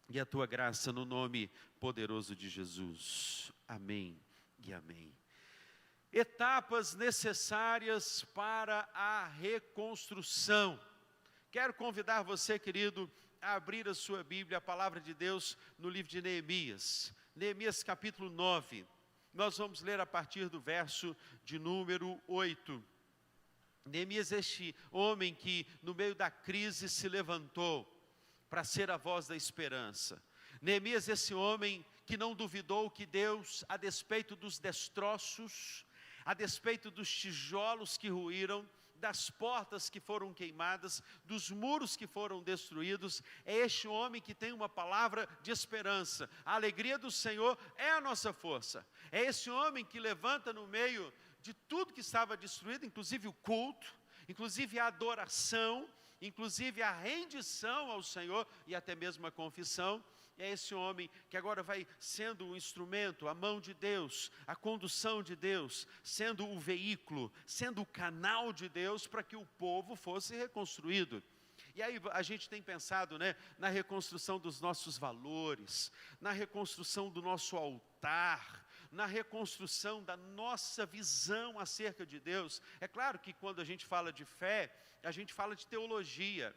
e a tua graça no nome poderoso de Jesus. Amém e amém. Etapas necessárias para a reconstrução. Quero convidar você, querido, a abrir a sua Bíblia, a palavra de Deus, no livro de Neemias. Neemias capítulo 9. Nós vamos ler a partir do verso de número 8. Neemias, este homem que no meio da crise se levantou para ser a voz da esperança. Neemias, esse homem que não duvidou que Deus, a despeito dos destroços, a despeito dos tijolos que ruíram, das portas que foram queimadas, dos muros que foram destruídos, é este homem que tem uma palavra de esperança. A alegria do Senhor é a nossa força. É esse homem que levanta no meio de tudo que estava destruído, inclusive o culto, inclusive a adoração, inclusive a rendição ao Senhor e até mesmo a confissão. É esse homem que agora vai sendo o instrumento, a mão de Deus, a condução de Deus, sendo o veículo, sendo o canal de Deus para que o povo fosse reconstruído. E aí a gente tem pensado, na reconstrução dos nossos valores, na reconstrução do nosso altar, na reconstrução da nossa visão acerca de Deus. É claro que quando a gente fala de fé, a gente fala de teologia.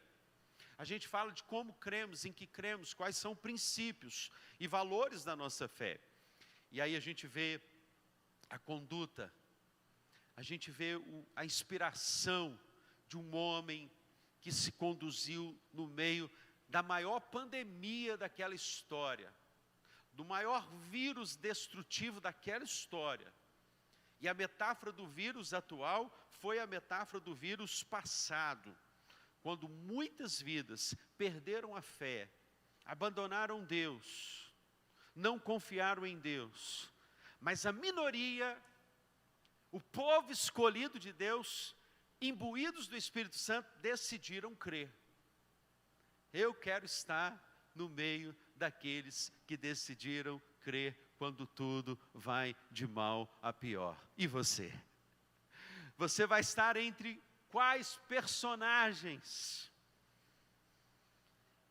A gente fala de como cremos, em que cremos, quais são princípios e valores da nossa fé. E aí a gente vê a conduta, a gente vê a inspiração de um homem que se conduziu no meio da maior pandemia daquela história, do maior vírus destrutivo daquela história. E a metáfora do vírus atual foi a metáfora do vírus passado, quando muitas vidas perderam a fé, abandonaram Deus, não confiaram em Deus, mas a minoria, o povo escolhido de Deus, imbuídos do Espírito Santo, decidiram crer. Eu quero estar no meio daqueles que decidiram crer quando tudo vai de mal a pior. E você? Você vai estar entre quais personagens?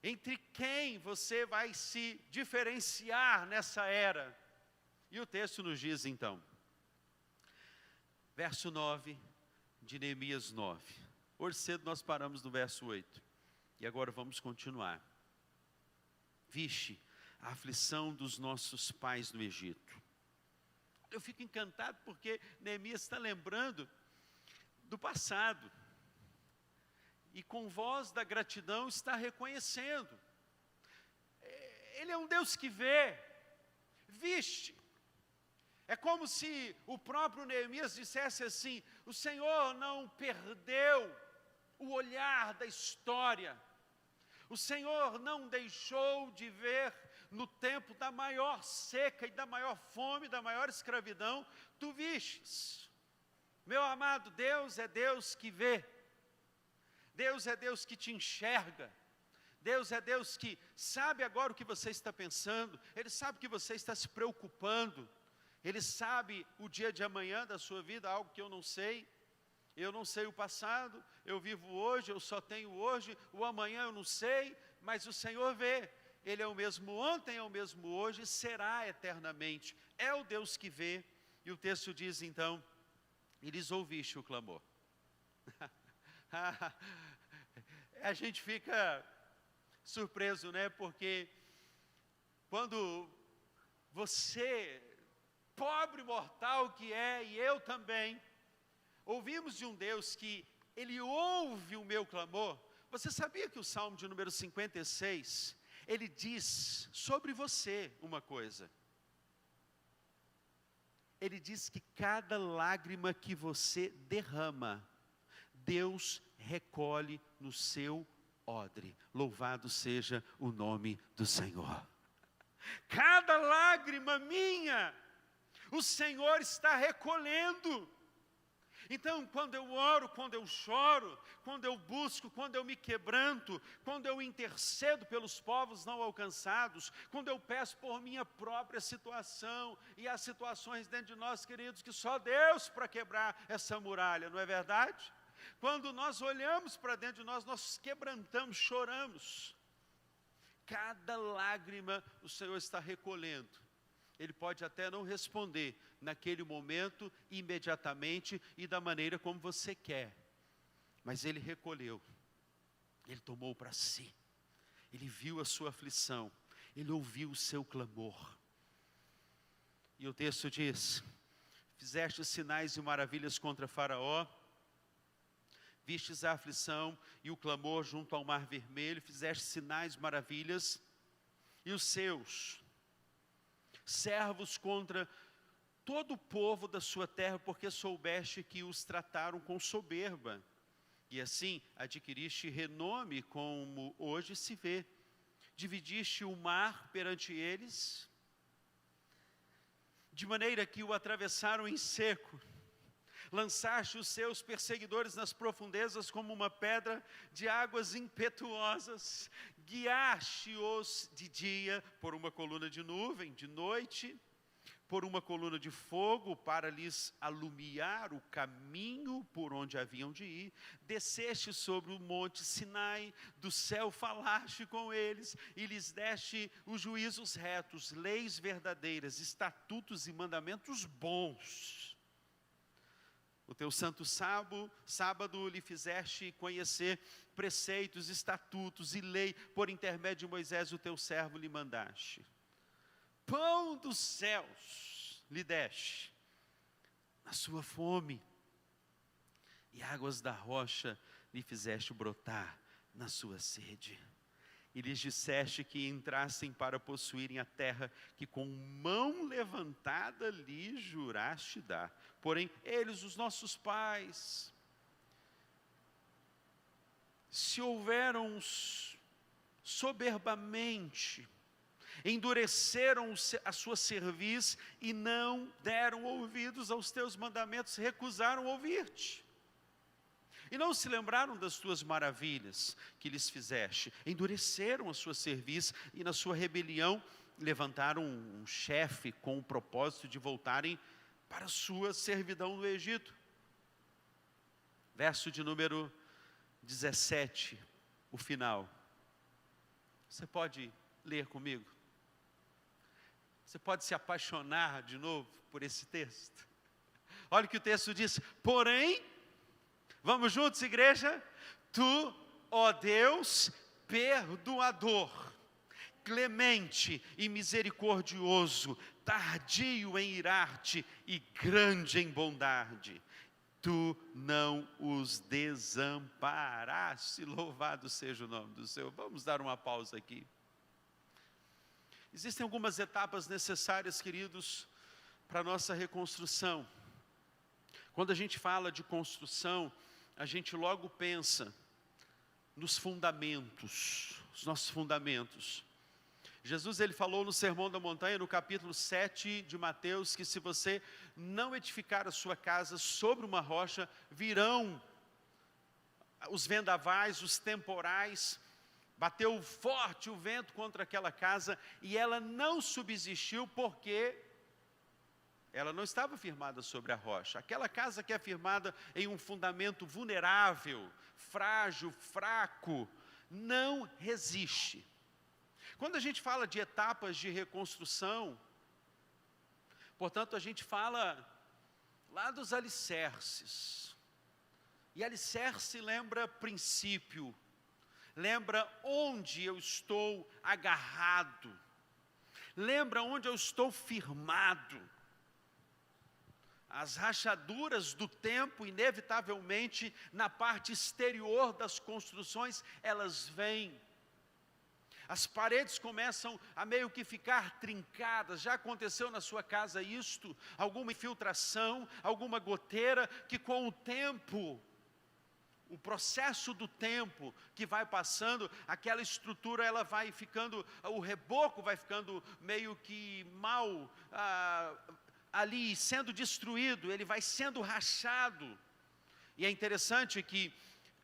Entre quem você vai se diferenciar nessa era? E o texto nos diz então, verso 9 de Neemias 9. Hoje cedo nós paramos no verso 8. E agora vamos continuar. Vixe, a aflição dos nossos pais no Egito. Eu fico encantado porque Neemias está lembrando do passado, e com voz da gratidão está reconhecendo. Ele é um Deus que vê, vixe. É como se o próprio Neemias dissesse assim: o Senhor não perdeu o olhar da história, o Senhor não deixou de ver no tempo da maior seca e da maior fome, da maior escravidão, tu vistes. Meu amado, Deus é Deus que vê, Deus é Deus que te enxerga, Deus é Deus que sabe agora o que você está pensando, Ele sabe que você está se preocupando, Ele sabe o dia de amanhã da sua vida, algo que eu não sei o passado, eu vivo hoje, eu só tenho hoje, o amanhã eu não sei, mas o Senhor vê, Ele é o mesmo ontem, é o mesmo hoje, será eternamente, é o Deus que vê. E o texto diz então: e lhes ouviste o clamor. A gente fica surpreso, porque quando você, pobre mortal que é, e eu também, ouvimos de um Deus que Ele ouve o meu clamor. Você sabia que o Salmo de número 56, ele diz sobre você uma coisa? Ele diz que cada lágrima que você derrama, Deus recolhe no seu odre. Louvado seja o nome do Senhor. Cada lágrima minha, o Senhor está recolhendo. Então, quando eu oro, quando eu choro, quando eu busco, quando eu me quebranto, quando eu intercedo pelos povos não alcançados, quando eu peço por minha própria situação, e há situações dentro de nós, queridos, que só Deus para quebrar essa muralha, não é verdade? Quando nós olhamos para dentro de nós, nós quebrantamos, choramos. cada lágrima o Senhor está recolhendo. Ele pode até não responder naquele momento, imediatamente e da maneira como você quer. Mas Ele recolheu, Ele tomou para si, Ele viu a sua aflição, Ele ouviu o seu clamor. E o texto diz: fizeste sinais e maravilhas contra Faraó, vistes a aflição e o clamor junto ao mar vermelho, fizeste sinais, maravilhas, e os seus servos contra todo o povo da sua terra, porque soubeste que os trataram com soberba, e assim adquiriste renome, como hoje se vê. Dividiste o mar perante eles, de maneira que o atravessaram em seco. Lançaste os seus perseguidores nas profundezas como uma pedra de águas impetuosas. Guiaste-os de dia por uma coluna de nuvem, de noite por uma coluna de fogo, para lhes alumiar o caminho por onde haviam de ir. Desceste sobre o monte Sinai, do céu falaste com eles, e lhes deste os juízos retos, leis verdadeiras, estatutos e mandamentos bons. O teu santo sábado lhe fizeste conhecer preceitos, estatutos e lei, por intermédio de Moisés, o teu servo, lhe mandaste. Pão dos céus lhe deste na sua fome, e águas da rocha lhe fizeste brotar na sua sede. E lhes disseste que entrassem para possuírem a terra que com mão levantada lhe juraste dar. Porém, eles, os nossos pais, se houveram soberbamente, endureceram a sua cerviz e não deram ouvidos aos teus mandamentos, recusaram ouvir-te. E não se lembraram das tuas maravilhas que lhes fizeste, endureceram a sua cerviz e na sua rebelião levantaram um chefe com o propósito de voltarem para a sua servidão no Egito. Verso de número 17, o final. Você pode ler comigo? Você pode se apaixonar de novo por esse texto? Olha o que o texto diz: porém, vamos juntos, igreja? Tu, ó Deus, perdoador, clemente e misericordioso, tardio em irar-te e grande em bondade, tu não os desamparaste. Louvado seja o nome do Senhor. Vamos dar uma pausa aqui. Existem algumas etapas necessárias, queridos, para a nossa reconstrução. Quando a gente fala de construção, a gente logo pensa nos fundamentos, os nossos fundamentos. Jesus, ele falou no Sermão da Montanha, no capítulo 7 de Mateus, que se você não edificar a sua casa sobre uma rocha, virão os vendavais, os temporais. Bateu forte o vento contra aquela casa e ela não subsistiu porque ela não estava firmada sobre a rocha. Aquela casa que é firmada em um fundamento vulnerável, frágil, fraco, não resiste. Quando a gente fala de etapas de reconstrução, portanto, a gente fala lá dos alicerces. E alicerce lembra princípio, lembra onde eu estou agarrado, lembra onde eu estou firmado. As rachaduras do tempo, inevitavelmente, na parte exterior das construções, elas vêm. As paredes começam a meio que ficar trincadas. Já aconteceu na sua casa isto? Alguma infiltração, alguma goteira, que com o tempo, o processo do tempo que vai passando, aquela estrutura ela vai ficando, o reboco vai ficando meio que mal, ali sendo destruído, ele vai sendo rachado. E é interessante que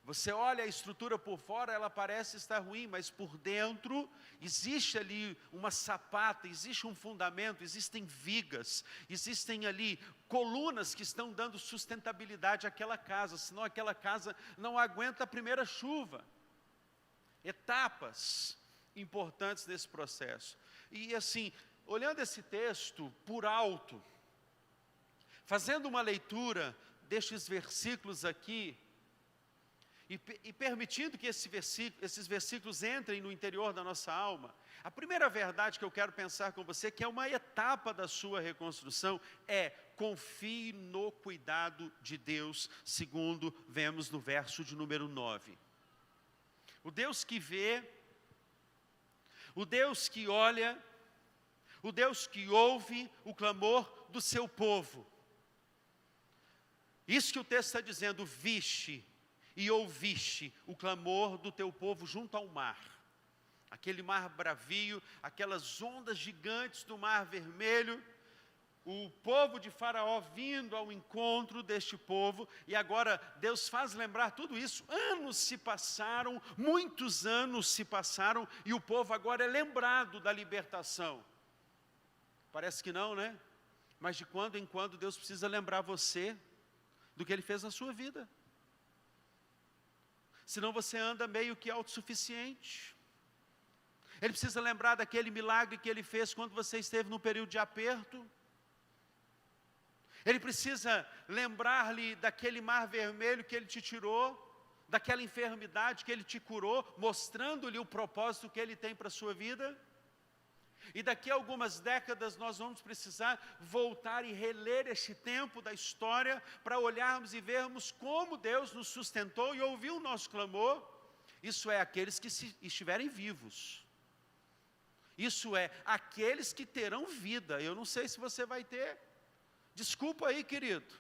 você olha a estrutura por fora, ela parece estar ruim, mas por dentro existe ali uma sapata, existe um fundamento, existem vigas, existem ali colunas que estão dando sustentabilidade àquela casa, senão aquela casa não aguenta a primeira chuva. Etapas importantes nesse processo. E assim, olhando esse texto por alto, fazendo uma leitura destes versículos aqui, e permitindo que esses versículos entrem no interior da nossa alma, a primeira verdade que eu quero pensar com você, que é uma etapa da sua reconstrução, é: confie no cuidado de Deus, segundo vemos no verso de número 9. O Deus que vê, o Deus que olha, o Deus que ouve o clamor do seu povo. Isso que o texto está dizendo: viste e ouviste o clamor do teu povo junto ao mar. Aquele mar bravio, aquelas ondas gigantes do mar vermelho, o povo de Faraó vindo ao encontro deste povo, e agora Deus faz lembrar tudo isso. Anos se passaram, muitos anos se passaram, e o povo agora é lembrado da libertação. Parece que não, né? Mas de quando em quando Deus precisa lembrar você do que Ele fez na sua vida. Senão você anda meio que autossuficiente. Ele precisa lembrar daquele milagre que Ele fez quando você esteve num período de aperto. Ele precisa lembrar-lhe daquele mar vermelho que Ele te tirou, daquela enfermidade que Ele te curou, mostrando-lhe o propósito que Ele tem para a sua vida. E daqui a algumas décadas nós vamos precisar voltar e reler este tempo da história para olharmos e vermos como Deus nos sustentou e ouviu o nosso clamor. Isso é aqueles que estiverem vivos. Isso é aqueles que terão vida. Eu não sei se você vai ter. Desculpa aí, querido.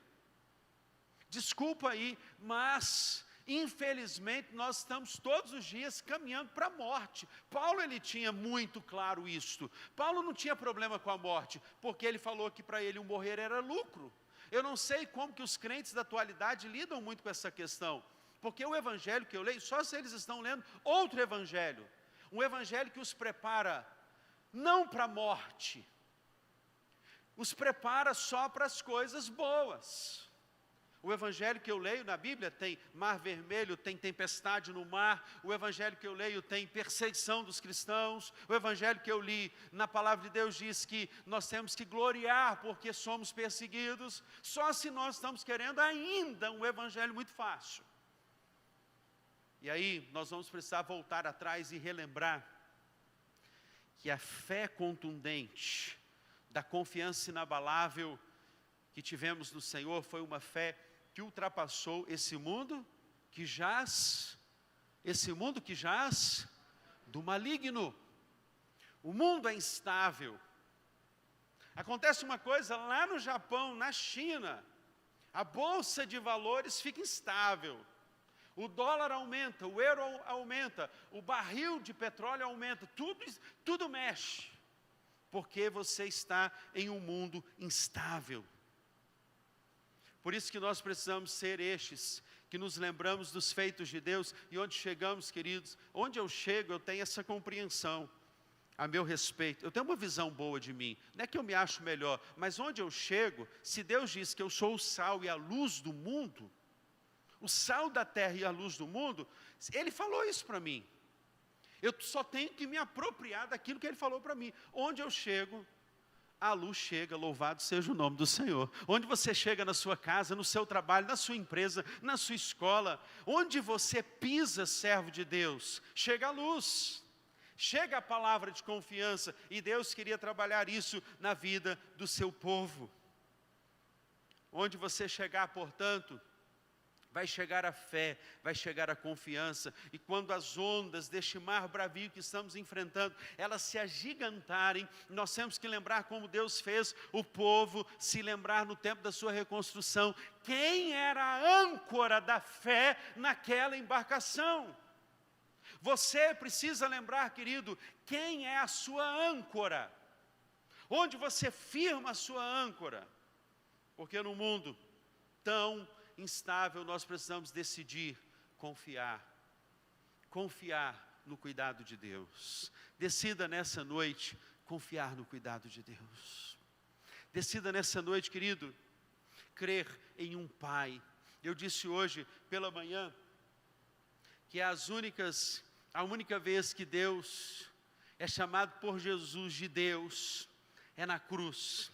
Desculpa aí, mas infelizmente nós estamos todos os dias caminhando para a morte. Paulo, ele tinha muito claro isto. Paulo não tinha problema com a morte, porque ele falou que para ele o morrer era lucro. Eu não sei como que os crentes da atualidade lidam muito com essa questão, porque o evangelho que eu leio, só se eles estão lendo outro evangelho, um evangelho que os prepara não para a morte, os prepara só para as coisas boas. O evangelho que eu leio na Bíblia tem mar vermelho, tem tempestade no mar. O evangelho que eu leio tem perseguição dos cristãos. O evangelho que eu li na palavra de Deus diz que nós temos que gloriar porque somos perseguidos. Só se nós estamos querendo ainda um evangelho muito fácil. E aí nós vamos precisar voltar atrás e relembrar que a fé contundente, da confiança inabalável que tivemos no Senhor, foi uma fé que ultrapassou esse mundo que jaz do maligno. O mundo é instável. Acontece uma coisa lá no Japão, na China, a bolsa de valores fica instável. O dólar aumenta, o euro aumenta, o barril de petróleo aumenta, tudo mexe, porque você está em um mundo instável. Por isso que nós precisamos ser estes, que nos lembramos dos feitos de Deus, e onde chegamos, queridos, onde eu chego, eu tenho essa compreensão a meu respeito. Eu tenho uma visão boa de mim, não é que eu me acho melhor, mas onde eu chego, se Deus diz que eu sou o sal e a luz do mundo, o sal da terra e a luz do mundo, Ele falou isso para mim. Eu só tenho que me apropriar daquilo que Ele falou para mim. Onde eu chego, a luz chega, louvado seja o nome do Senhor. Onde você chega na sua casa, no seu trabalho, na sua empresa, na sua escola, onde você pisa, servo de Deus, chega a luz, chega a palavra de confiança, e Deus queria trabalhar isso na vida do seu povo. Onde você chegar, portanto, vai chegar a fé, vai chegar a confiança, e quando as ondas deste mar bravio que estamos enfrentando, elas se agigantarem, nós temos que lembrar como Deus fez o povo se lembrar no tempo da sua reconstrução, quem era a âncora da fé naquela embarcação. Você precisa lembrar, querido, quem é a sua âncora, onde você firma a sua âncora, porque no mundo tão instável, nós precisamos decidir confiar no cuidado de Deus. Decida nessa noite confiar no cuidado de Deus. Decida nessa noite, querido, crer em um Pai. Eu disse hoje pela manhã que a única vez que Deus é chamado por Jesus de Deus, é na cruz.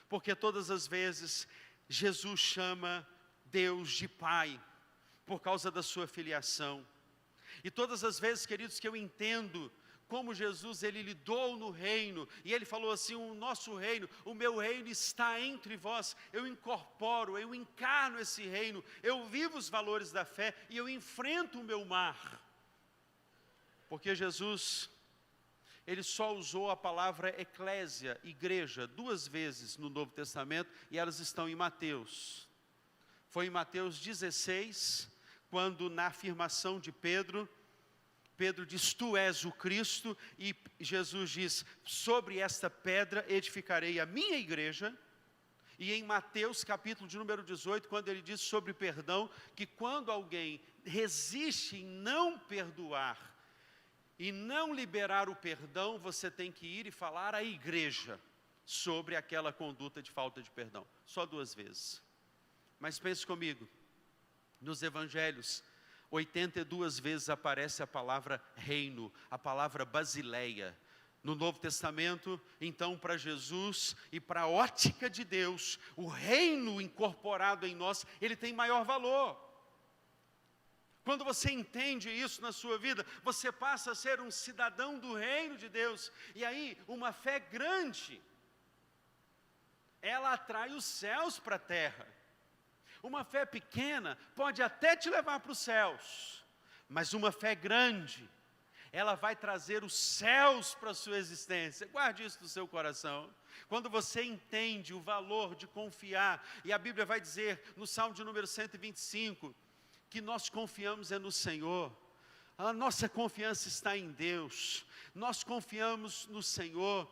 Porque todas as vezes Jesus chama Deus de Pai, por causa da sua filiação. E todas as vezes, queridos, que eu entendo como Jesus, ele lidou no reino, e ele falou assim, o nosso reino, o meu reino está entre vós, eu incorporo, eu encarno esse reino, eu vivo os valores da fé, e eu enfrento o meu mar. Porque Jesus, ele só usou a palavra eclésia, igreja, 2 vezes no Novo Testamento, e elas estão em Mateus. Foi em Mateus 16, quando na afirmação de Pedro diz, tu és o Cristo, e Jesus diz, sobre esta pedra edificarei a minha igreja. E em Mateus capítulo de número 18, quando ele diz sobre perdão, que quando alguém resiste em não perdoar, e não liberar o perdão, você tem que ir e falar à igreja, sobre aquela conduta de falta de perdão. Só 2 vezes. Mas pense comigo, nos evangelhos, 82 vezes aparece a palavra reino, a palavra basileia. No Novo Testamento, então, para Jesus e para a ótica de Deus, o reino incorporado em nós, ele tem maior valor. Quando você entende isso na sua vida, você passa a ser um cidadão do reino de Deus. E aí, uma fé grande, ela atrai os céus para a terra. Uma fé pequena pode até te levar para os céus, mas uma fé grande, ela vai trazer os céus para a sua existência. Guarde isso no seu coração. Quando você entende o valor de confiar, e a Bíblia vai dizer no Salmo de número 125, que nós confiamos é no Senhor, a nossa confiança está em Deus, nós confiamos no Senhor.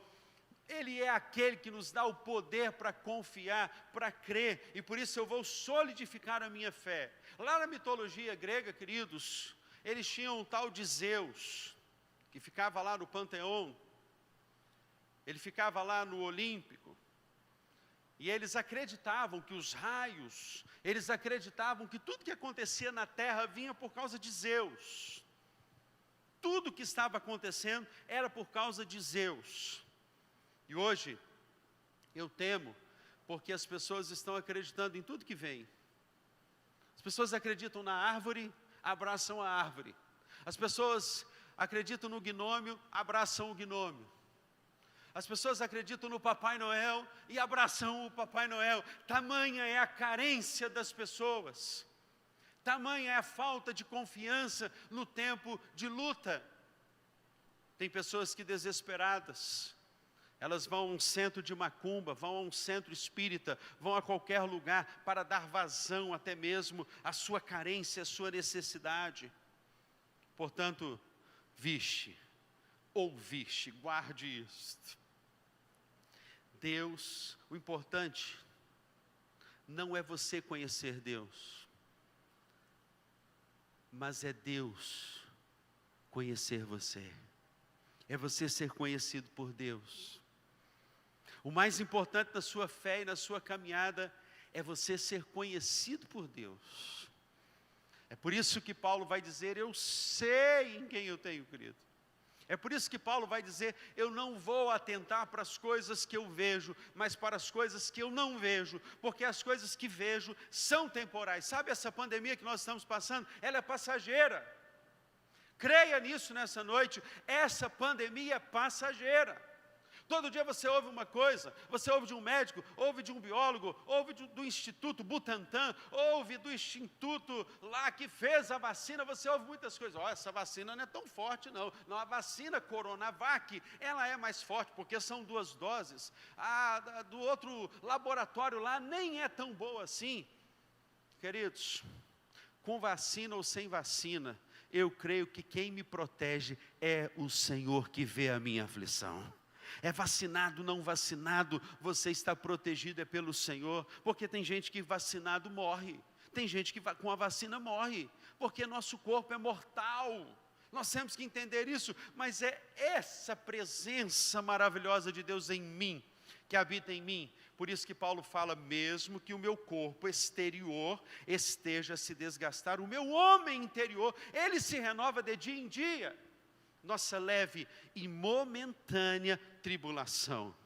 Ele é aquele que nos dá o poder para confiar, para crer, e por isso eu vou solidificar a minha fé. Lá na mitologia grega, queridos, eles tinham um tal de Zeus, que ficava lá no Panteão, ele ficava lá no Olímpico, e eles acreditavam que os raios, eles acreditavam que tudo que acontecia na terra vinha por causa de Zeus. Tudo que estava acontecendo era por causa de Zeus. E hoje, eu temo, porque as pessoas estão acreditando em tudo que vem. As pessoas acreditam na árvore, abraçam a árvore. As pessoas acreditam no gnômio, abraçam o gnômio. As pessoas acreditam no Papai Noel e abraçam o Papai Noel. Tamanha é a carência das pessoas. Tamanha é a falta de confiança no tempo de luta. Tem pessoas que desesperadas, elas vão a um centro de macumba, vão a um centro espírita, vão a qualquer lugar para dar vazão até mesmo à sua carência, à sua necessidade. Portanto, ouviste, guarde isto. Deus, o importante não é você conhecer Deus, mas é Deus conhecer você. É você ser conhecido por Deus. O mais importante na sua fé e na sua caminhada é você ser conhecido por Deus. É por isso que Paulo vai dizer, eu sei em quem eu tenho crido. É por isso que Paulo vai dizer, eu não vou atentar para as coisas que eu vejo, mas para as coisas que eu não vejo, porque as coisas que vejo são temporais. Sabe essa pandemia que nós estamos passando? Ela é passageira. Creia nisso nessa noite, essa pandemia é passageira. Todo dia você ouve uma coisa, você ouve de um médico, ouve de um biólogo, ouve do Instituto Butantan, ouve do instituto lá que fez a vacina, você ouve muitas coisas. Essa vacina não é tão forte não. Não, a vacina Coronavac, ela é mais forte, porque são 2 doses. A do outro laboratório lá nem é tão boa assim. Queridos, com vacina ou sem vacina, eu creio que quem me protege é o Senhor que vê a minha aflição. É vacinado, não vacinado, você está protegido, é pelo Senhor, porque tem gente que vacinado morre, tem gente que com a vacina morre, porque nosso corpo é mortal, nós temos que entender isso, mas é essa presença maravilhosa de Deus em mim, que habita em mim, por isso que Paulo fala, mesmo que o meu corpo exterior esteja a se desgastar, o meu homem interior, ele se renova de dia em dia. nossa leve e momentânea tribulação.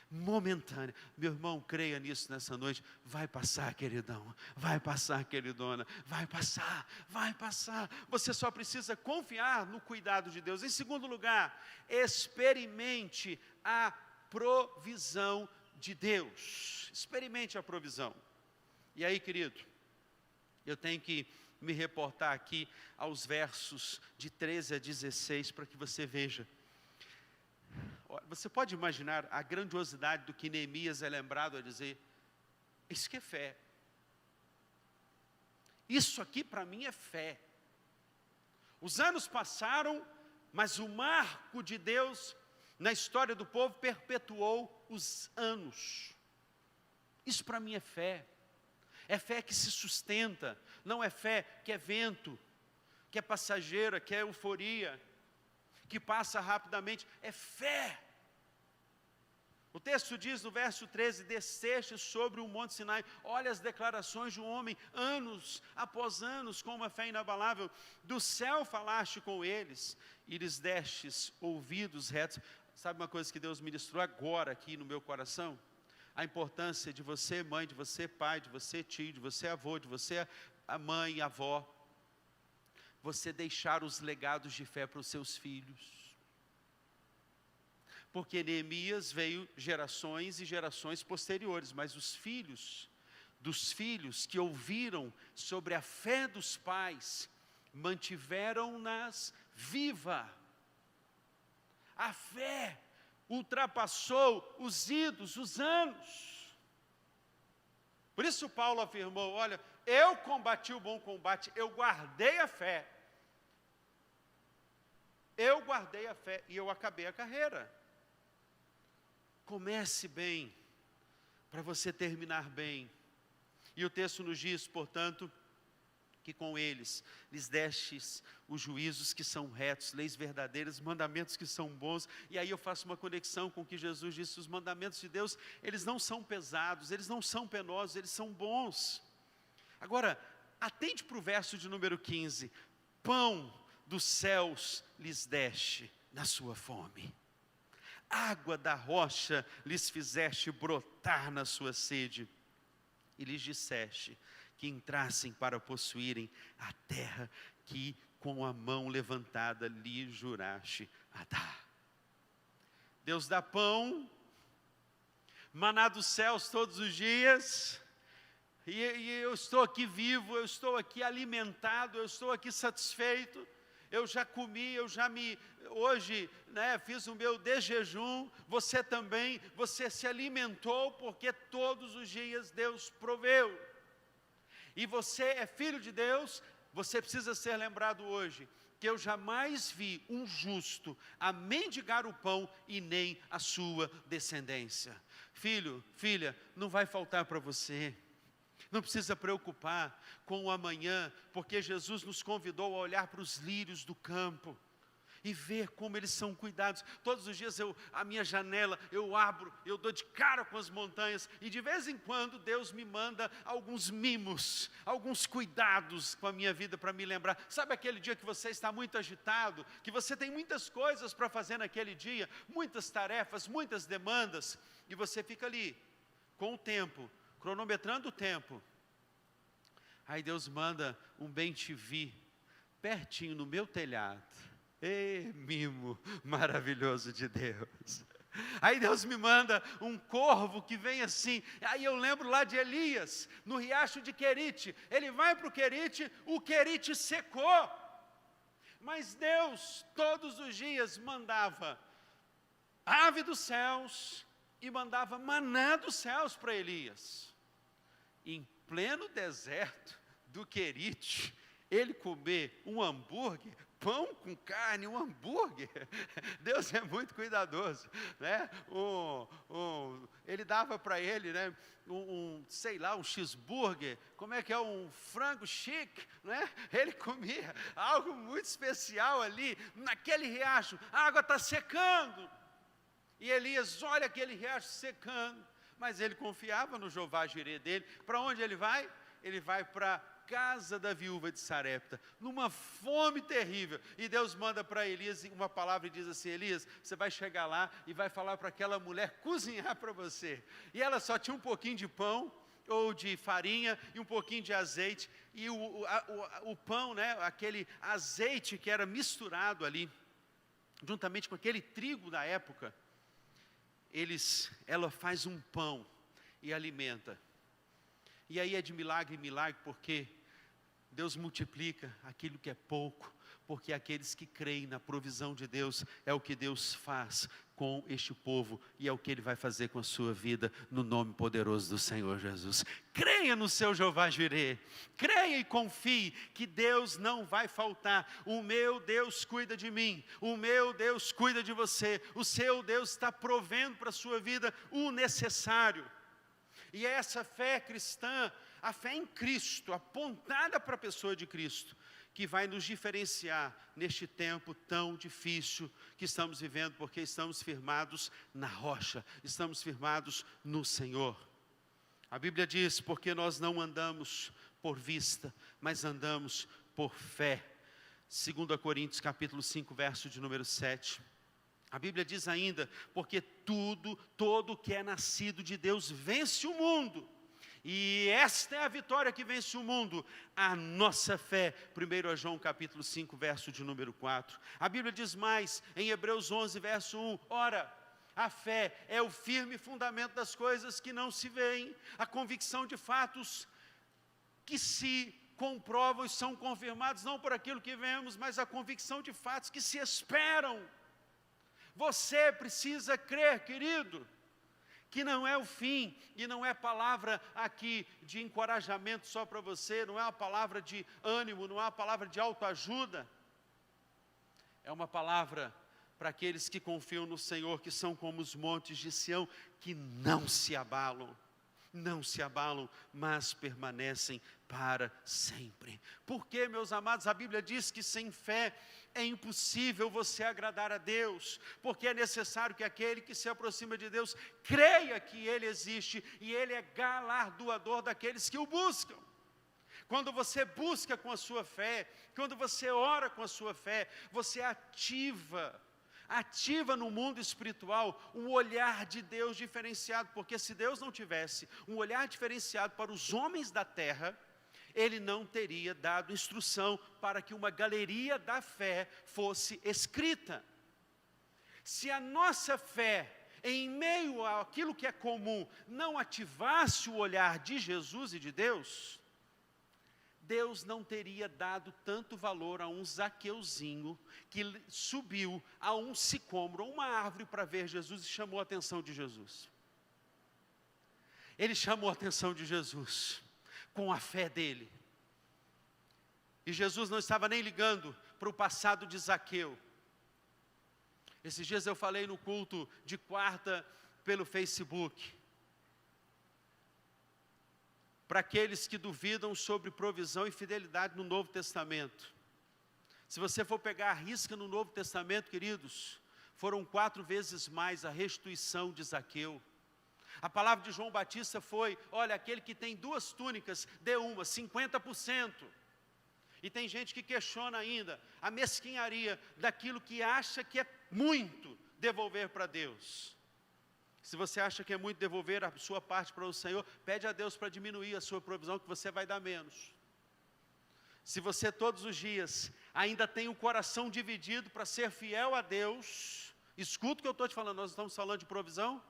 Momentânea. Meu irmão, creia nisso nessa noite. Vai passar, queridão. Vai passar, queridona. Vai passar, vai passar. Você só precisa confiar no cuidado de Deus. Em segundo lugar, experimente a provisão de Deus. Experimente a provisão. E aí, querido, eu tenho que me reportar aqui aos versos de 13 a 16 para que você veja. Você pode imaginar a grandiosidade do que Neemias é lembrado a dizer: isso que é fé. Isso aqui para mim é fé. Os anos passaram, mas o marco de Deus na história do povo perpetuou os anos. Isso para mim é fé. É fé que se sustenta, não é fé que é vento, que é passageira, que é euforia, que passa rapidamente. É fé. O texto diz no verso 13: desceste sobre o monte Sinai. Olha as declarações de um homem, anos após anos, com uma fé inabalável. Do céu falaste com eles, e lhes destes ouvidos retos. Sabe uma coisa que Deus ministrou agora aqui no meu coração? A importância de você, mãe, de você, pai, de você, tio, de você, avô, de você, a mãe, a avó, você deixar os legados de fé para os seus filhos. Porque Neemias veio gerações e gerações posteriores, mas os filhos dos filhos que ouviram sobre a fé dos pais, mantiveram-nas viva. A fé ultrapassou os idos, os anos. Por isso Paulo afirmou: olha, eu combati o bom combate, eu guardei a fé. Eu guardei a fé e eu acabei a carreira. Comece bem, para você terminar bem. E o texto nos diz, portanto, que com eles lhes destes os juízos que são retos, leis verdadeiras, mandamentos que são bons. E aí eu faço uma conexão com o que Jesus disse: os mandamentos de Deus, eles não são pesados, eles não são penosos, eles são bons. Agora, atente para o verso de número 15: pão dos céus lhes deste na sua fome, água da rocha lhes fizeste brotar na sua sede, e lhes disseste que entrassem para possuírem a terra que com a mão levantada lhe juraste a dar. Deus dá pão, maná dos céus todos os dias, e eu estou aqui vivo, eu estou aqui alimentado, eu estou aqui satisfeito. Eu já comi, hoje, fiz o meu de jejum, você também, você se alimentou, porque todos os dias Deus proveu. E você é filho de Deus, você precisa ser lembrado hoje, que eu jamais vi um justo a mendigar o pão e nem a sua descendência. Filho, filha, não vai faltar para você. Não precisa preocupar com o amanhã, porque Jesus nos convidou a olhar para os lírios do campo e ver como eles são cuidados. Todos os dias a minha janela eu abro, eu dou de cara com as montanhas, e de vez em quando Deus me manda alguns mimos, alguns cuidados com a minha vida para me lembrar. Sabe aquele dia que você está muito agitado, que você tem muitas coisas para fazer naquele dia, muitas tarefas, muitas demandas, e você fica ali com o tempo, cronometrando o tempo. Aí Deus manda um bem-te-vi pertinho no meu telhado. Mimo maravilhoso de Deus. Aí Deus me manda um corvo que vem assim. Aí eu lembro lá de Elias, no riacho de Querite. Ele vai para o Querite secou. Mas Deus todos os dias mandava ave dos céus e mandava maná dos céus para Elias. Em pleno deserto do Querite, ele comer um hambúrguer, pão com carne, um hambúrguer. Deus é muito cuidadoso, né? Ele dava para ele, né, um cheeseburger, como é que é, um frango chique, né? Ele comia algo muito especial ali, naquele riacho. A água está secando, e Elias olha aquele riacho secando, mas ele confiava no Jeová Jireh dele. Para onde ele vai? Ele vai para casa da viúva de Sarepta, numa fome terrível. E Deus manda para Elias uma palavra e diz assim: Elias, você vai chegar lá e vai falar para aquela mulher cozinhar para você. E ela só tinha um pouquinho de pão, ou de farinha, e um pouquinho de azeite. E o pão, né, aquele azeite que era misturado ali, juntamente com aquele trigo da época, ela faz um pão e alimenta. E aí é de milagre em milagre, porque Deus multiplica aquilo que é pouco, porque aqueles que creem na provisão de Deus, é o que Deus faz com este povo, e é o que Ele vai fazer com a sua vida, no nome poderoso do Senhor Jesus. Creia no seu Jeová Jireh, creia e confie que Deus não vai faltar. O meu Deus cuida de mim, o meu Deus cuida de você, o seu Deus está provendo para a sua vida o necessário. E é essa fé cristã, a fé em Cristo, apontada para a pessoa de Cristo, que vai nos diferenciar neste tempo tão difícil que estamos vivendo, porque estamos firmados na rocha, estamos firmados no Senhor. A Bíblia diz: porque nós não andamos por vista, mas andamos por fé. 2 Coríntios capítulo 5, verso de número 7. A Bíblia diz ainda: porque todo que é nascido de Deus vence o mundo. E esta é a vitória que vence o mundo, a nossa fé. 1 João capítulo 5, verso de número 4. A Bíblia diz mais, em Hebreus 11, verso 1. Ora, a fé é o firme fundamento das coisas que não se veem, a convicção de fatos que se comprovam e são confirmados, não por aquilo que vemos, mas a convicção de fatos que se esperam. Você precisa crer, querido, que não é o fim, e não é palavra aqui de encorajamento só para você, não é uma palavra de ânimo, não é uma palavra de autoajuda, é uma palavra para aqueles que confiam no Senhor, que são como os montes de Sião, que não se abalam, mas permanecem para sempre. Porque, meus amados, a Bíblia diz que sem fé é impossível você agradar a Deus, porque é necessário que aquele que se aproxima de Deus creia que Ele existe, e Ele é galardoador daqueles que o buscam. Quando você busca com a sua fé, quando você ora com a sua fé, você ativa no mundo espiritual um olhar de Deus diferenciado, porque se Deus não tivesse um olhar diferenciado para os homens da terra, Ele não teria dado instrução para que uma galeria da fé fosse escrita. Se a nossa fé, em meio àquilo que é comum, não ativasse o olhar de Jesus e de Deus, Deus não teria dado tanto valor a um Zaqueuzinho que subiu a um sicômoro, uma árvore, para ver Jesus e chamou a atenção de Jesus. Ele chamou a atenção de Jesus com a fé dele. E Jesus não estava nem ligando para o passado de Zaqueu. Esses dias eu falei no culto de quarta pelo Facebook, para aqueles que duvidam sobre provisão e fidelidade no Novo Testamento. Se você for pegar a risca no Novo Testamento, queridos, foram 4 vezes mais a restituição de Zaqueu. A palavra de João Batista foi: olha, aquele que tem 2 túnicas, dê uma, 50%. E tem gente que questiona ainda a mesquinharia daquilo que acha que é muito devolver para Deus. Se você acha que é muito devolver a sua parte para o Senhor, pede a Deus para diminuir a sua provisão, que você vai dar menos. Se você todos os dias ainda tem o coração dividido para ser fiel a Deus, escuta o que eu estou te falando, nós estamos falando de provisão,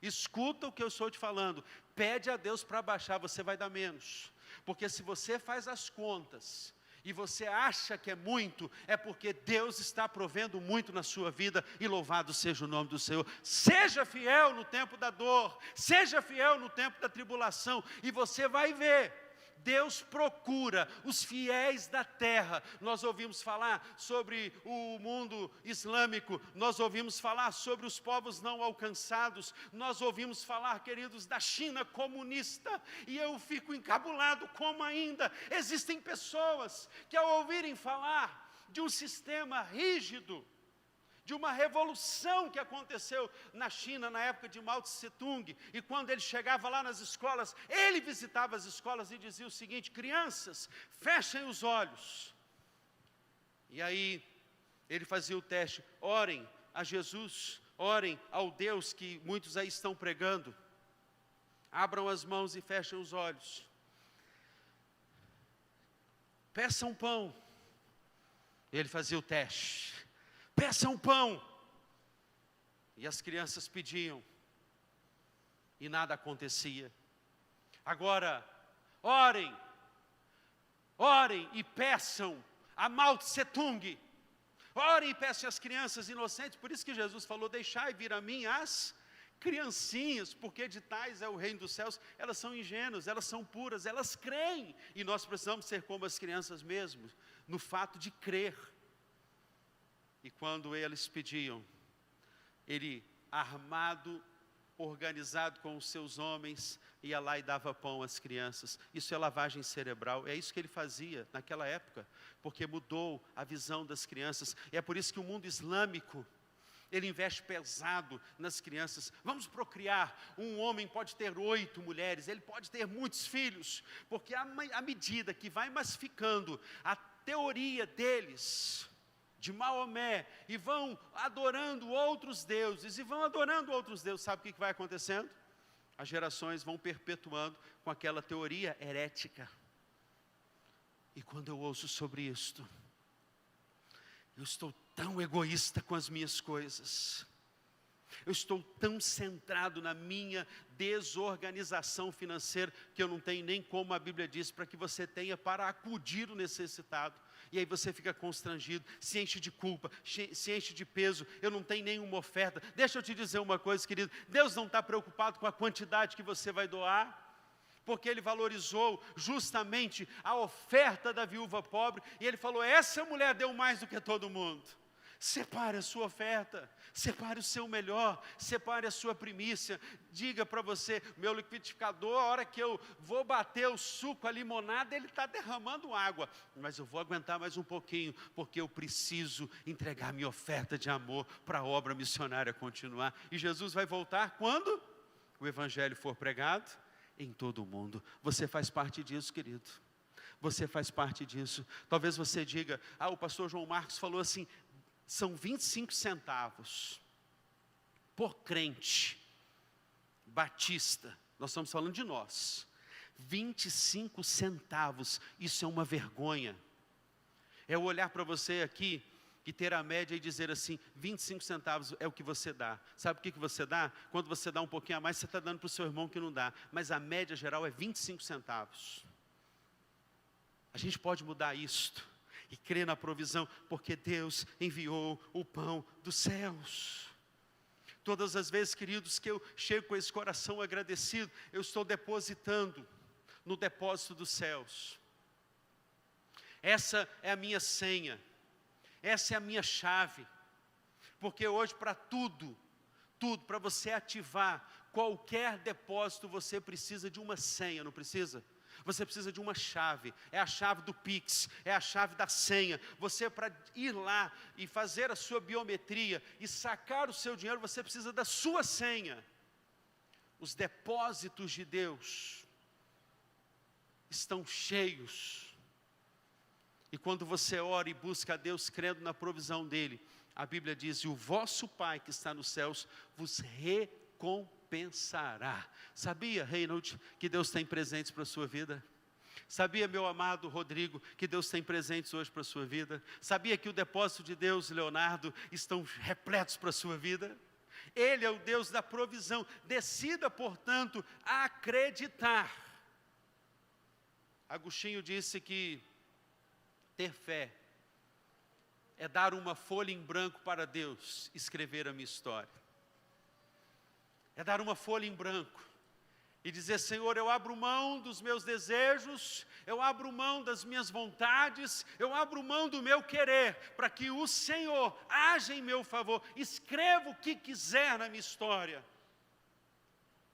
escuta o que eu estou te falando, pede a Deus para baixar, você vai dar menos. Porque se você faz as contas e você acha que é muito, é porque Deus está provendo muito na sua vida, e louvado seja o nome do Senhor. Seja fiel no tempo da dor, seja fiel no tempo da tribulação, e você vai ver, Deus procura os fiéis da terra. Nós ouvimos falar sobre o mundo islâmico, nós ouvimos falar sobre os povos não alcançados, nós ouvimos falar, queridos, da China comunista, e eu fico encabulado como ainda existem pessoas que, ao ouvirem falar de um sistema rígido, de uma revolução que aconteceu na China, na época de Mao Tse-tung, e quando ele chegava lá nas escolas, ele visitava as escolas e dizia o seguinte: crianças, fechem os olhos. E aí, ele fazia o teste: orem a Jesus, orem ao Deus que muitos aí estão pregando, abram as mãos e fechem os olhos, peçam pão. Ele fazia o teste: peçam pão. E as crianças pediam, e nada acontecia. Agora, orem e peçam a Mao Tse-tung. Orem e peçam às crianças inocentes. Por isso que Jesus falou: deixai vir a mim as criancinhas, porque de tais é o reino dos céus. Elas são ingênuas, elas são puras, elas creem. E nós precisamos ser como as crianças mesmo, no fato de crer. E quando eles pediam, ele, armado, organizado com os seus homens, ia lá e dava pão às crianças. Isso é lavagem cerebral. É isso que ele fazia naquela época, porque mudou a visão das crianças. E é por isso que o mundo islâmico, ele investe pesado nas crianças. Vamos procriar. Um homem pode ter 8 mulheres, ele pode ter muitos filhos, porque à medida que vai massificando a teoria deles, de Maomé, e vão adorando outros deuses, sabe o que vai acontecendo? As gerações vão perpetuando com aquela teoria herética. E quando eu ouço sobre isto, eu estou tão egoísta com as minhas coisas, eu estou tão centrado na minha desorganização financeira, que eu não tenho nem como a Bíblia diz, para que você tenha para acudir o necessitado. E aí você fica constrangido, se enche de culpa, se enche de peso. Eu não tenho nenhuma oferta. Deixa eu te dizer uma coisa, querido: Deus não está preocupado com a quantidade que você vai doar, porque Ele valorizou justamente a oferta da viúva pobre, e Ele falou: essa mulher deu mais do que todo mundo. Separe a sua oferta, separe o seu melhor, separe a sua primícia. Diga para você: meu liquidificador, a hora que eu vou bater o suco, a limonada, ele está derramando água, mas eu vou aguentar mais um pouquinho, porque eu preciso entregar minha oferta de amor para a obra missionária continuar. E Jesus vai voltar quando o Evangelho for pregado em todo o mundo. Você faz parte disso, querido. Você faz parte disso. Talvez você diga: o pastor João Marcos falou assim, são 25 centavos por crente batista. Nós estamos falando de nós. 25 centavos, isso é uma vergonha. É eu olhar para você aqui e ter a média e dizer assim: 25 centavos é o que você dá. Sabe o que você dá? Quando você dá um pouquinho a mais, você está dando para o seu irmão que não dá. Mas a média geral é 25 centavos. A gente pode mudar isto e crer na provisão, porque Deus enviou o pão dos céus. Todas as vezes, queridos, que eu chego com esse coração agradecido, eu estou depositando no depósito dos céus. Essa é a minha senha, essa é a minha chave, porque hoje para tudo, para você ativar qualquer depósito, você precisa de uma senha, não precisa? Você precisa de uma chave, é a chave do Pix, é a chave da senha. Você, para ir lá e fazer a sua biometria e sacar o seu dinheiro, você precisa da sua senha. Os depósitos de Deus estão cheios. E quando você ora e busca a Deus crendo na provisão dEle, a Bíblia diz: e o vosso Pai que está nos céus vos recompensará. Sabia, Reinhold, que Deus tem presentes para a sua vida? Sabia, meu amado Rodrigo, que Deus tem presentes hoje para a sua vida? Sabia que o depósito de Deus, Leonardo, estão repletos para a sua vida? Ele é o Deus da provisão. Decida, portanto, acreditar. Agostinho disse que ter fé é dar uma folha em branco para Deus escrever a minha história. É dar uma folha em branco e dizer: Senhor, eu abro mão dos meus desejos, eu abro mão das minhas vontades, eu abro mão do meu querer, para que o Senhor haja em meu favor, escreva o que quiser na minha história.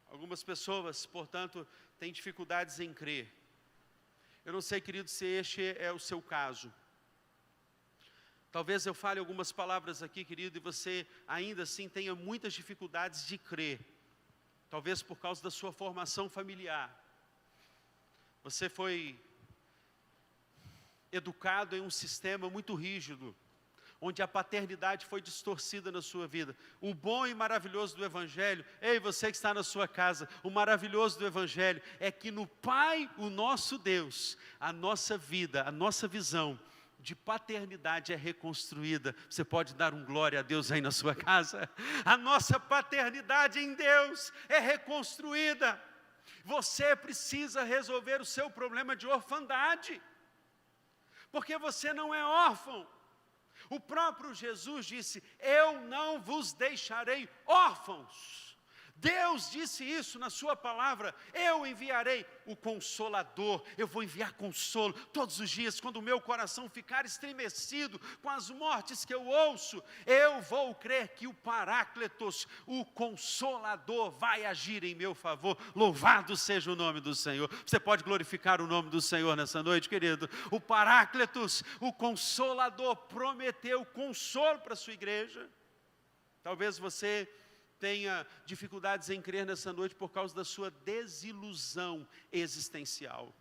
Algumas pessoas, portanto, têm dificuldades em crer. Eu não sei, querido, se este é o seu caso, Talvez eu fale algumas palavras aqui, querido, e você ainda assim tenha muitas dificuldades de crer. Talvez por causa da sua formação familiar. Você foi educado em um sistema muito rígido, onde a paternidade foi distorcida na sua vida. O bom e maravilhoso do Evangelho, ei, você que está na sua casa, o maravilhoso do Evangelho é que no Pai, o nosso Deus, a nossa vida, a nossa visão de paternidade é reconstruída. Você pode dar um glória a Deus aí na sua casa? A nossa paternidade em Deus é reconstruída. Você precisa resolver o seu problema de orfandade, porque você não é órfão. O próprio Jesus disse: eu não vos deixarei órfãos. Deus disse isso na sua palavra: eu enviarei o Consolador. Eu vou enviar consolo todos os dias. Quando o meu coração ficar estremecido com as mortes que eu ouço, eu vou crer que o Paráclitos, o Consolador, vai agir em meu favor. Louvado seja o nome do Senhor. Você pode glorificar o nome do Senhor nessa noite, querido? O Paráclitos, o Consolador, prometeu consolo para a sua igreja. Talvez você tenha dificuldades em crer nessa noite por causa da sua desilusão existencial.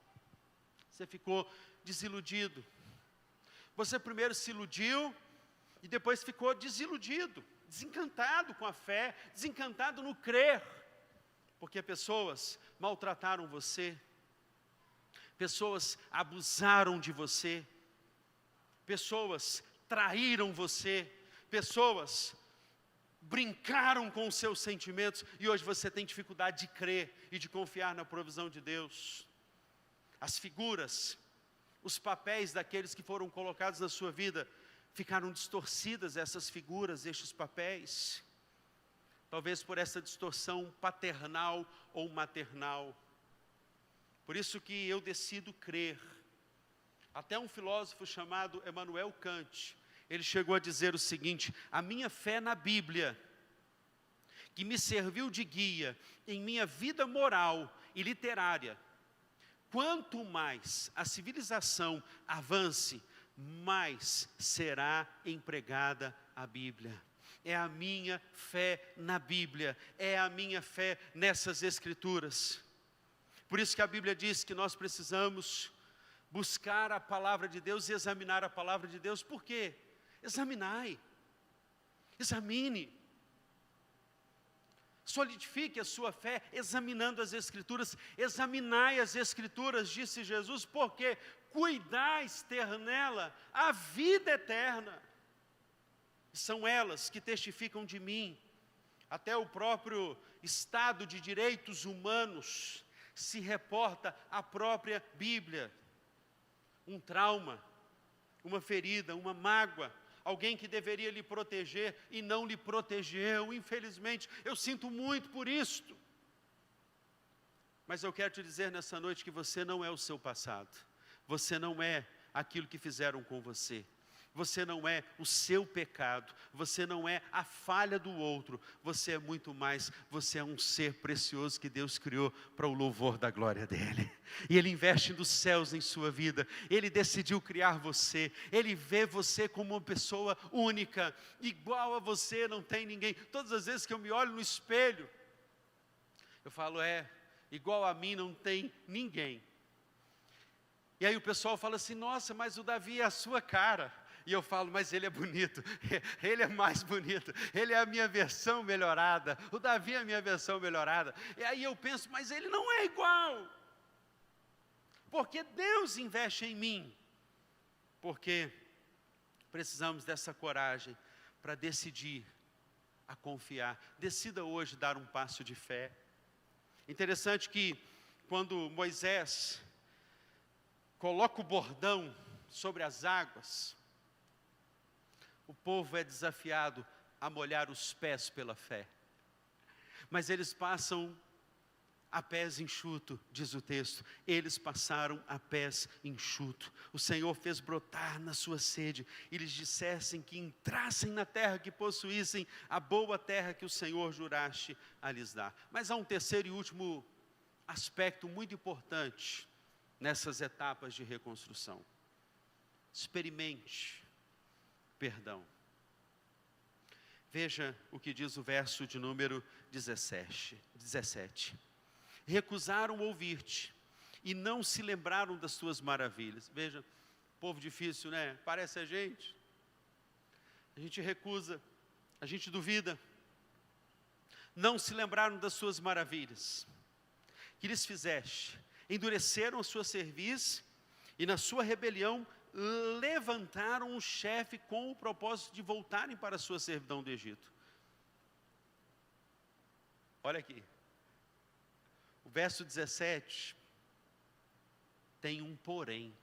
Você ficou desiludido. Você primeiro se iludiu e depois ficou desiludido, desencantado com a fé, desencantado no crer, porque pessoas maltrataram você, pessoas abusaram de você, pessoas traíram você, pessoas brincaram com os seus sentimentos, e hoje você tem dificuldade de crer e de confiar na provisão de Deus. As figuras, os papéis daqueles que foram colocados na sua vida, ficaram distorcidas, essas figuras, estes papéis. Talvez por essa distorção paternal ou maternal. Por isso que eu decido crer. Até um filósofo chamado Immanuel Kant, ele chegou a dizer o seguinte: a minha fé na Bíblia, que me serviu de guia em minha vida moral e literária, quanto mais a civilização avance, mais será empregada a Bíblia. É a minha fé na Bíblia, é a minha fé nessas Escrituras. Por isso que a Bíblia diz que nós precisamos buscar a palavra de Deus e examinar a palavra de Deus. Por quê? Examinai, examine, solidifique a sua fé examinando as Escrituras. Examinai as Escrituras, disse Jesus, porque cuidais ter nela a vida eterna. São elas que testificam de mim. Até o próprio Estado de Direitos Humanos se reporta à própria Bíblia. Um trauma, uma ferida, uma mágoa, alguém que deveria lhe proteger e não lhe protegeu, infelizmente. Eu sinto muito por isto. Mas eu quero te dizer nessa noite que você não é o seu passado. Você não é aquilo que fizeram com você. Você não é o seu pecado, você não é a falha do outro, você é muito mais, você é um ser precioso que Deus criou para o louvor da glória dEle. E Ele investe dos céus em sua vida, Ele decidiu criar você, Ele vê você como uma pessoa única, igual a você, não tem ninguém. Todas as vezes que eu me olho no espelho, eu falo, igual a mim não tem ninguém. E aí o pessoal fala assim, nossa, mas o Davi é a sua cara. E eu falo, mas ele é bonito, ele é mais bonito, ele é a minha versão melhorada, o Davi é a minha versão melhorada. E aí eu penso, mas ele não é igual, porque Deus investe em mim, porque precisamos dessa coragem para decidir a confiar. Decida hoje dar um passo de fé. Interessante que quando Moisés coloca o bordão sobre as águas, o povo é desafiado a molhar os pés pela fé. Mas eles passam a pés enxuto, diz o texto. Eles passaram a pés enxuto. O Senhor fez brotar na sua sede, e lhes dissessem que entrassem na terra que possuíssem, a boa terra que o Senhor juraste a lhes dar. Mas há um terceiro e último aspecto muito importante nessas etapas de reconstrução. Experimente perdão. Veja o que diz o verso de número 17. Recusaram ouvir-te e não se lembraram das tuas maravilhas. Veja, povo difícil, né? Parece a gente recusa, a gente duvida. Não se lembraram das suas maravilhas que lhes fizeste, endureceram a sua cerviz e na sua rebelião levantaram um chefe com o propósito de voltarem para a sua servidão do Egito. Olha aqui, o verso 17 tem um porém.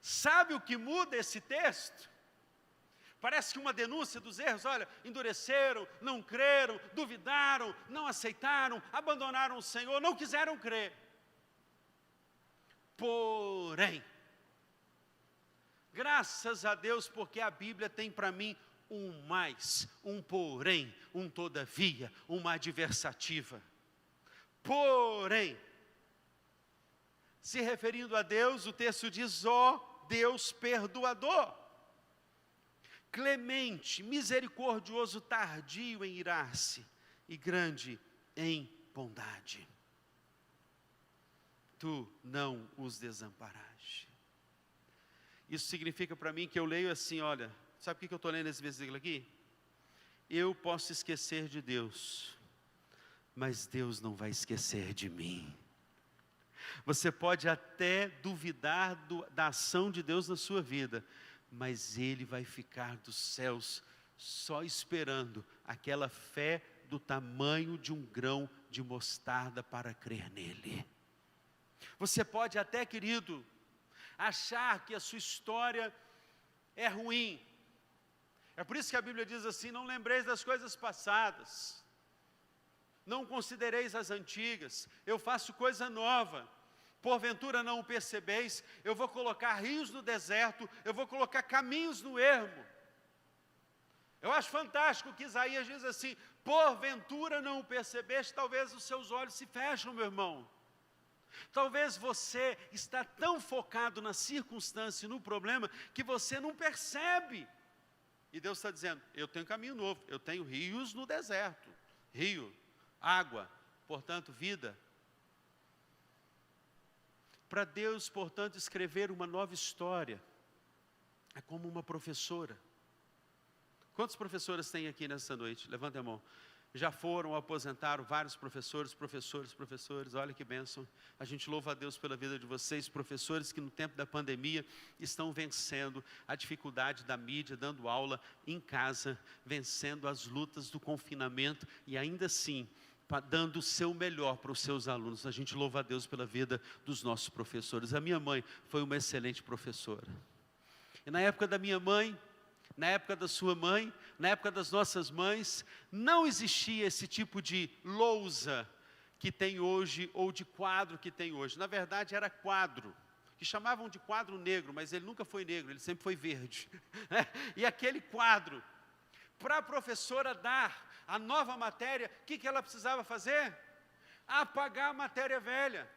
Sabe o que muda esse texto? Parece que uma denúncia dos erros, olha, endureceram, não creram, duvidaram, não aceitaram, abandonaram o Senhor, não quiseram crer. Porém, graças a Deus, porque a Bíblia tem para mim um mais, um porém, um todavia, uma adversativa. Porém, se referindo a Deus, o texto diz, ó Deus perdoador, clemente, misericordioso, tardio em irar-se e grande em bondade. Tu não os desamparaste. Isso significa para mim que eu leio assim, olha, sabe o que eu estou lendo nesse versículo aqui? Eu posso esquecer de Deus, mas Deus não vai esquecer de mim. Você pode até duvidar da ação de Deus na sua vida, mas Ele vai ficar dos céus só esperando aquela fé do tamanho de um grão de mostarda para crer nele. Você pode até, querido, achar que a sua história é ruim. É por isso que a Bíblia diz assim, não lembreis das coisas passadas, não considereis as antigas, eu faço coisa nova. Porventura não o percebeis, eu vou colocar rios no deserto, eu vou colocar caminhos no ermo. Eu acho fantástico que Isaías diz assim, porventura não o percebeste, talvez os seus olhos se fecham, meu irmão. Talvez você está tão focado na circunstância e no problema, que você não percebe. E Deus está dizendo, eu tenho caminho novo, eu tenho rios no deserto. Rio, água, portanto vida. Para Deus, portanto, escrever uma nova história, é como uma professora. Quantas professoras tem aqui nessa noite? Levantem a mão. Já foram, aposentaram vários professores, olha que bênção. A gente louva a Deus pela vida de vocês, professores que no tempo da pandemia estão vencendo a dificuldade da mídia, dando aula em casa, vencendo as lutas do confinamento e ainda assim, dando o seu melhor para os seus alunos. A gente louva a Deus pela vida dos nossos professores. A minha mãe foi uma excelente professora. E na época da minha mãe, na época da sua mãe, na época das nossas mães, não existia esse tipo de lousa que tem hoje, ou de quadro que tem hoje. Na verdade era quadro, que chamavam de quadro negro, mas ele nunca foi negro, ele sempre foi verde. E aquele quadro, para a professora dar a nova matéria, o que ela precisava fazer? Apagar a matéria velha.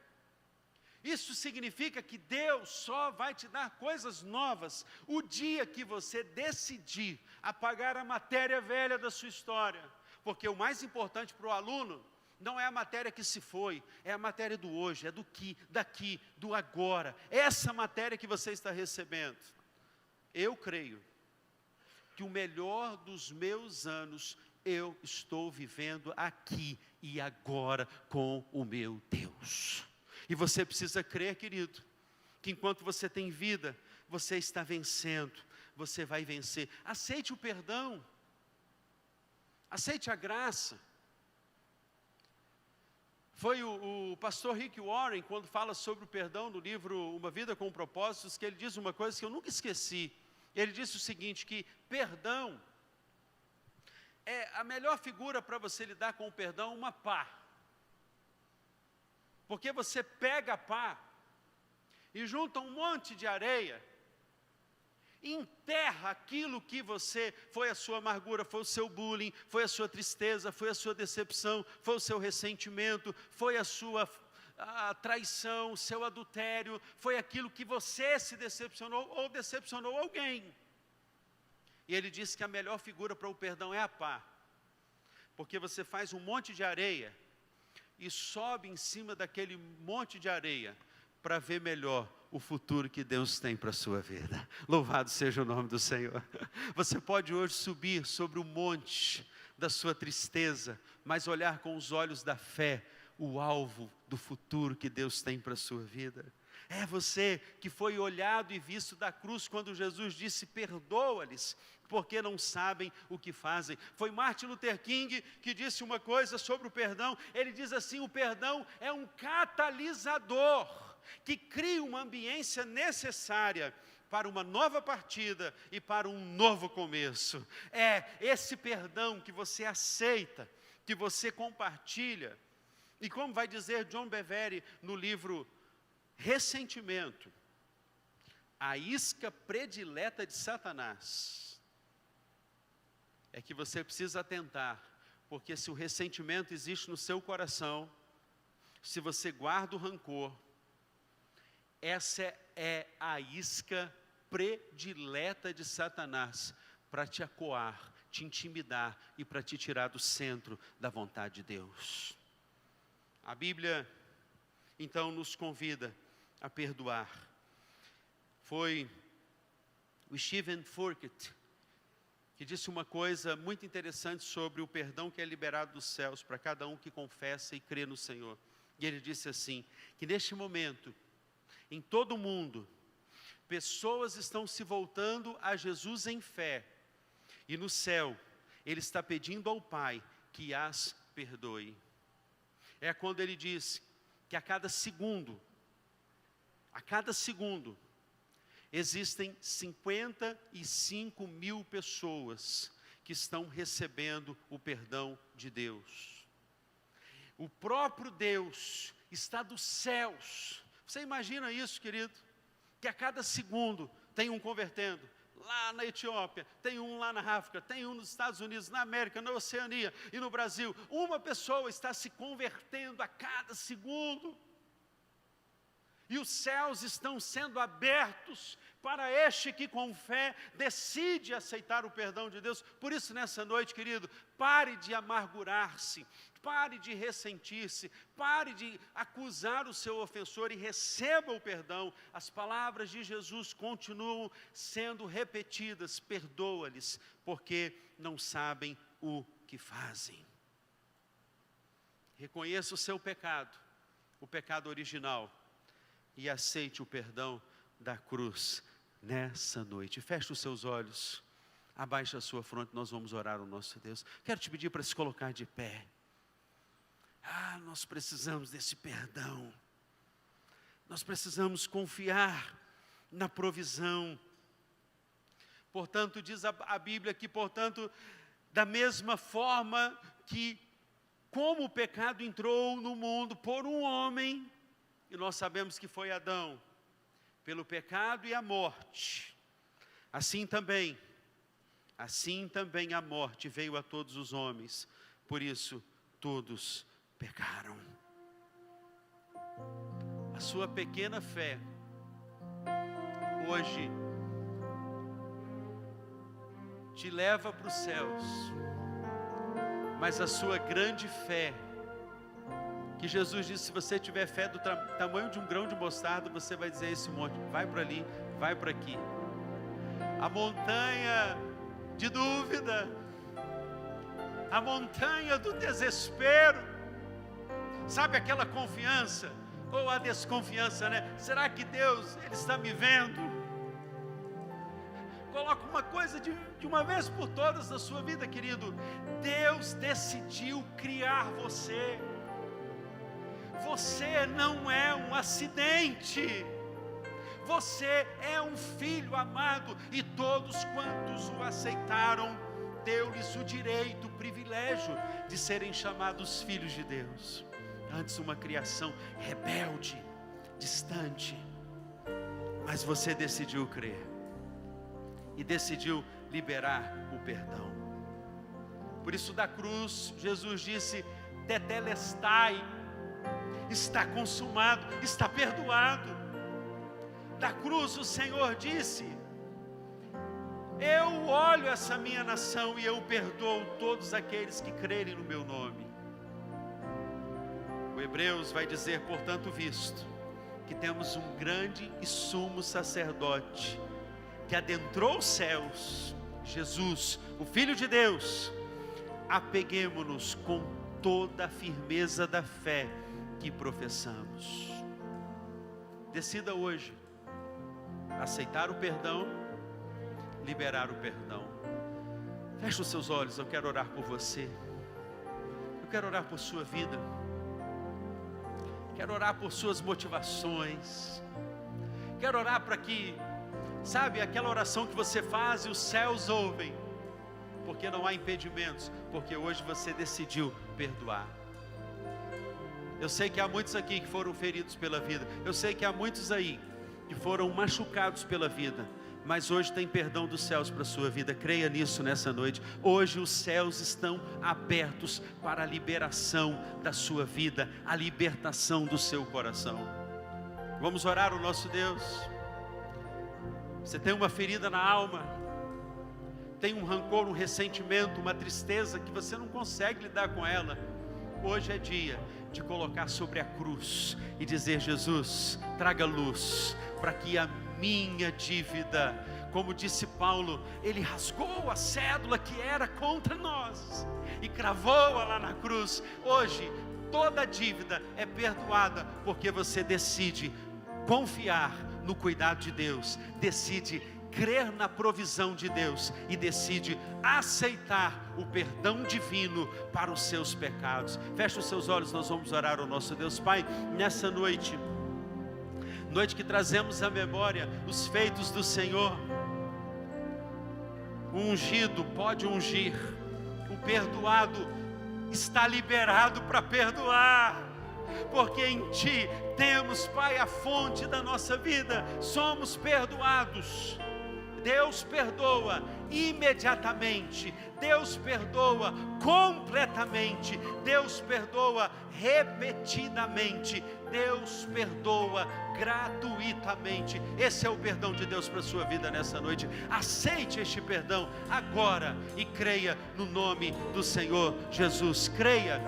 Isso significa que Deus só vai te dar coisas novas o dia que você decidir apagar a matéria velha da sua história. Porque o mais importante para o aluno não é a matéria que se foi, é a matéria do hoje, é do que, daqui, do agora. Essa matéria que você está recebendo. Eu creio que o melhor dos meus anos eu estou vivendo aqui e agora com o meu Deus. E você precisa crer, querido, que enquanto você tem vida, você está vencendo, você vai vencer. Aceite o perdão, aceite a graça. Foi o pastor Rick Warren, quando fala sobre o perdão no livro Uma Vida com Propósitos, que ele diz uma coisa que eu nunca esqueci. Ele disse o seguinte, que perdão é a melhor figura para você lidar com o perdão, uma pá. Porque você pega a pá e junta um monte de areia, enterra aquilo que você, foi a sua amargura, foi o seu bullying, foi a sua tristeza, foi a sua decepção, foi o seu ressentimento, foi a sua a traição, o seu adultério, foi aquilo que você se decepcionou ou decepcionou alguém. E ele disse que a melhor figura para o perdão é a pá, porque você faz um monte de areia e sobe em cima daquele monte de areia para ver melhor o futuro que Deus tem para a sua vida. Louvado seja o nome do Senhor. Você pode hoje subir sobre o monte da sua tristeza, mas olhar com os olhos da fé o alvo do futuro que Deus tem para a sua vida. É você que foi olhado e visto da cruz quando Jesus disse: perdoa-lhes, porque não sabem o que fazem. Foi Martin Luther King que disse uma coisa sobre o perdão. Ele diz assim: o perdão é um catalisador que cria uma ambiência necessária para uma nova partida e para um novo começo. É esse perdão que você aceita, que você compartilha. E como vai dizer John Bevere no livro Ressentimento, a isca predileta de Satanás é que você precisa atentar, porque se o ressentimento existe no seu coração, se você guarda o rancor, essa é a isca predileta de Satanás para te acuar, te intimidar e para te tirar do centro da vontade de Deus. A Bíblia, então, nos convida a perdoar. Foi o Stephen Furtick que disse uma coisa muito interessante sobre o perdão que é liberado dos céus para cada um que confessa e crê no Senhor. E ele disse assim, que neste momento, em todo o mundo, pessoas estão se voltando a Jesus em fé, e no céu, Ele está pedindo ao Pai que as perdoe. É quando Ele diz que a cada segundo, existem 55 mil pessoas que estão recebendo o perdão de Deus. O próprio Deus está dos céus. Você imagina isso, querido? Que a cada segundo tem um convertendo. Lá na Etiópia, tem um lá na África, tem um nos Estados Unidos, na América, na Oceania e no Brasil. Uma pessoa está se convertendo a cada segundo. E os céus estão sendo abertos para este que com fé decide aceitar o perdão de Deus. Por isso, nessa noite, querido, pare de amargurar-se, pare de ressentir-se, pare de acusar o seu ofensor e receba o perdão. As palavras de Jesus continuam sendo repetidas: perdoa-lhes, porque não sabem o que fazem. Reconheça o seu pecado, o pecado original, e aceite o perdão da cruz nessa noite. Feche os seus olhos, abaixe a sua fronte, nós vamos orar ao nosso Deus. Quero te pedir para se colocar de pé. Nós precisamos desse perdão. Nós precisamos confiar na provisão. Portanto, diz a Bíblia que, portanto, da mesma forma que como o pecado entrou no mundo por um homem, e nós sabemos que foi Adão, pelo pecado e a morte, assim também a morte veio a todos os homens, por isso todos pecaram. A sua pequena fé, hoje, te leva para os céus, mas a sua grande fé, que Jesus disse: se você tiver fé do tamanho de um grão de mostarda, você vai dizer a esse monte: vai para ali, vai para aqui. A montanha de dúvida, a montanha do desespero, sabe aquela confiança, ou a desconfiança, né? Será que Deus, Ele está me vendo? Coloca uma coisa de uma vez por todas na sua vida, querido: Deus decidiu criar você. Você não é um acidente, você é um filho amado, e todos quantos o aceitaram, deu-lhes o direito, o privilégio de serem chamados filhos de Deus. Antes uma criação rebelde, distante, mas você decidiu crer, e decidiu liberar o perdão. Por isso, da cruz, Jesus disse: tetelestai, está consumado, está perdoado. Da cruz o Senhor disse: eu olho essa minha nação e eu perdoo todos aqueles que crerem no meu nome. O Hebreus vai dizer, portanto, visto que temos um grande e sumo sacerdote que adentrou os céus, Jesus, o Filho de Deus, apeguemo-nos com toda a firmeza da fé que professamos. Decida hoje aceitar o perdão, liberar o perdão. Feche os seus olhos, eu quero orar por você. Eu quero orar por sua vida. Quero orar por suas motivações. Quero orar para que, sabe, aquela oração que você faz e os céus ouvem, porque não há impedimentos, porque hoje você decidiu perdoar. Eu sei que há muitos aqui que foram feridos pela vida. Eu sei que há muitos aí que foram machucados pela vida, mas hoje tem perdão dos céus para a sua vida. Creia nisso nessa noite. Hoje os céus estão abertos para a liberação da sua vida, a libertação do seu coração. Vamos orar ao nosso Deus. Você tem uma ferida na alma, tem um rancor, um ressentimento, uma tristeza que você não consegue lidar com ela. Hoje é dia de colocar sobre a cruz e dizer: Jesus, traga luz para que a minha dívida, como disse Paulo, ele rasgou a cédula que era contra nós e cravou-a lá na cruz. Hoje toda a dívida é perdoada, porque você decide confiar no cuidado de Deus, decide crer na provisão de Deus e decide aceitar o perdão divino para os seus pecados. Feche os seus olhos, nós vamos orar ao nosso Deus. Pai, nessa noite que trazemos à memória os feitos do Senhor, o ungido pode ungir, o perdoado está liberado para perdoar, porque em Ti temos, Pai, a fonte da nossa vida. Somos perdoados. Deus perdoa imediatamente, Deus perdoa completamente, Deus perdoa repetidamente, Deus perdoa gratuitamente. Esse é o perdão de Deus para a sua vida nessa noite. Aceite este perdão agora e creia no nome do Senhor Jesus. Creia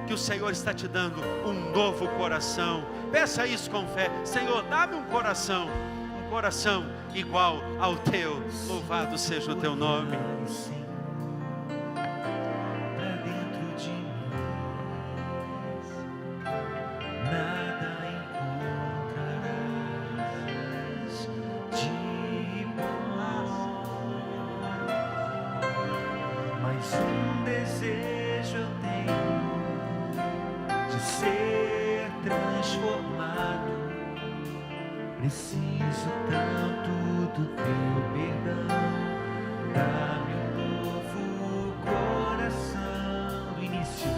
que o Senhor está te dando um novo coração. Peça isso com fé: Senhor, dá-me um coração igual ao teu. Louvado seja o teu nome. Pra dentro de mim nada encontrarás de bom, mas um desejo eu tenho de ser transformado. Preciso tanto do teu perdão. Dá-me um novo coração. Início